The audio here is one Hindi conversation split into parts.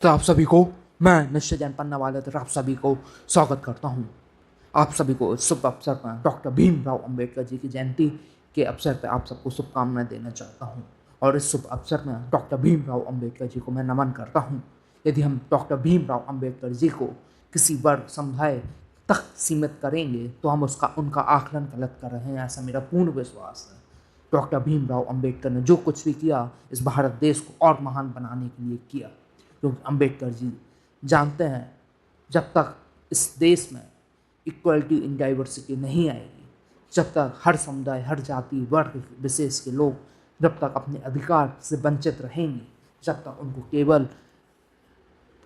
तो आप सभी को मैं निश्चय जैन पन्ना वाले आप सभी को स्वागत करता हूँ। आप सभी को इस शुभ अवसर पर डॉक्टर भीमराव अंबेडकर जी की जयंती के अवसर पर आप सबको शुभकामनाएं देना चाहता हूँ। और इस शुभ अवसर में डॉक्टर भीमराव अंबेडकर जी को मैं नमन करता हूँ। यदि हम डॉक्टर भीमराव अंबेडकर जी को किसी वर्ग समुदाय तक सीमित करेंगे तो हम उनका आकलन गलत कर रहे हैं, ऐसा मेरा पूर्ण विश्वास है। डॉक्टर भीमराव अंबेडकर ने जो कुछ भी किया इस भारत देश को और महान बनाने के लिए किया, क्योंकि अंबेडकर जी जानते हैं जब तक इस देश में इक्वलिटी इन डाइवर्सिटी नहीं आएगी, जब तक हर समुदाय हर जाति वर्ग विशेष के लोग जब तक अपने अधिकार से वंचित रहेंगे, जब तक उनको केवल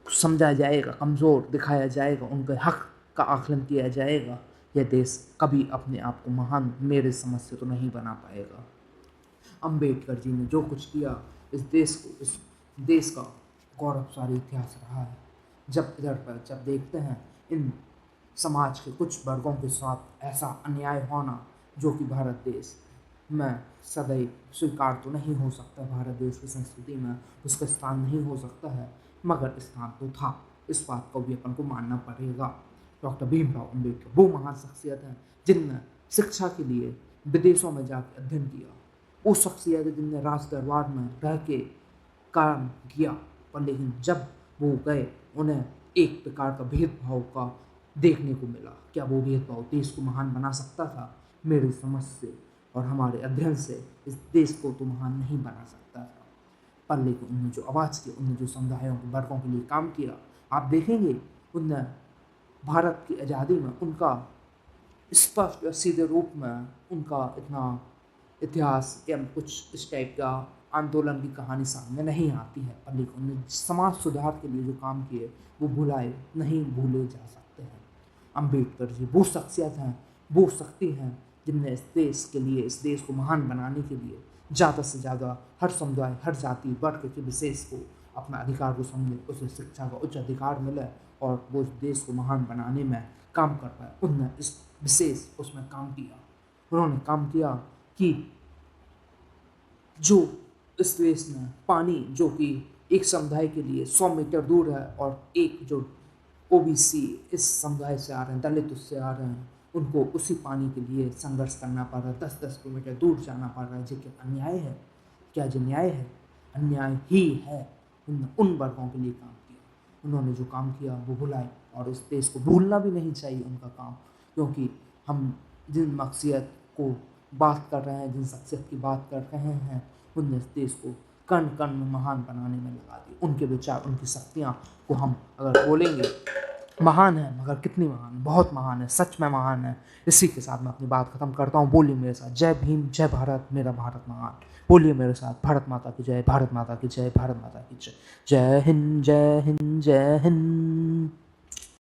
समझा जाएगा, कमज़ोर दिखाया जाएगा, उनके हक का आकलन किया जाएगा, यह देश कभी अपने आप को महान मेरे समझ से तो नहीं बना पाएगा। अंबेडकर जी ने जो कुछ किया इस देश का गौरवशाली इतिहास रहा है। जब इधर पर जब देखते हैं इन समाज के कुछ वर्गों के साथ ऐसा अन्याय होना जो कि भारत देश में सदैव स्वीकार तो नहीं हो सकता, भारत देश की संस्कृति में उसका स्थान नहीं हो सकता है, मगर स्थान तो था, इस बात को भी अपन को मानना पड़ेगा। डॉक्टर भीमराव अंबेडकर वो महान शख्सियत हैं जिनने शिक्षा के लिए विदेशों में जाकर अध्ययन किया, वो शख्सियत है जिनने राज दरबार में रह के काम किया, पर लेकिन जब वो गए उन्हें एक प्रकार का भेदभाव का देखने को मिला। क्या वो भेदभाव देश को महान बना सकता था? मेरी समझ से और हमारे अध्ययन से इस देश को तो महान नहीं बना सकता था, पर लेकिन उन्होंने जो आवाज़ की, उन्होंने जो समुदायों के वर्गों के लिए काम किया, आप देखेंगे उनने भारत की आज़ादी में उनका स्पष्ट और सीधे रूप में उनका इतना इतिहास या कुछ इस टाइप का आंदोलन की कहानी सामने नहीं आती है, पर लेकिन उन्होंने समाज सुधार के लिए जो काम किए वो नहीं भूले जा सकते हैं। अंबेडकर जी वो शख्सियत हैं, वो शक्ति हैं जिनने इस देश के लिए, इस देश को महान बनाने के लिए ज़्यादा से ज़्यादा हर समुदाय हर जाति वर्ग के विशेष को अपना अधिकार को समझे, उसे शिक्षा का उच्च अधिकार मिले और वो इस देश को महान बनाने में काम कर पाए। उन्होंने इस विशेष उसमें काम किया। उन्होंने काम किया कि जो इस देश में पानी जो कि एक समुदाय के लिए 100 मीटर दूर है और एक जो ओबीसी इस समुदाय से आ रहे हैं, दलित उससे आ रहे हैं, उनको उसी पानी के लिए संघर्ष करना पड़ रहा है, 10-10 किलोमीटर दूर जाना पड़ रहा है, जो कि अन्याय है। क्या जो न्याय है? अन्याय ही है। उन वर्गों के लिए काम किया, उन्होंने जो काम किया वो भुलाए, और इस देश को भूलना भी नहीं चाहिए उनका काम, क्योंकि हम जिन मकसद को बात कर रहे हैं, जिन शख्सियत की बात कर रहे हैं, उनने इस देश को कण कण में महान बनाने में लगा दी। उनके विचार, उनकी शक्तियाँ को हम अगर बोलेंगे महान है, मगर कितनी महान, बहुत महान है, सच में महान है। इसी के साथ मैं अपनी बात खत्म करता हूँ। बोलिए मेरे साथ, जय भीम, जय भारत, मेरा भारत महान। बोलिए मेरे साथ, भारत माता की जय, भारत माता की जय, भारत माता की जय। जय हिंद, जय हिंद, जय हिंद।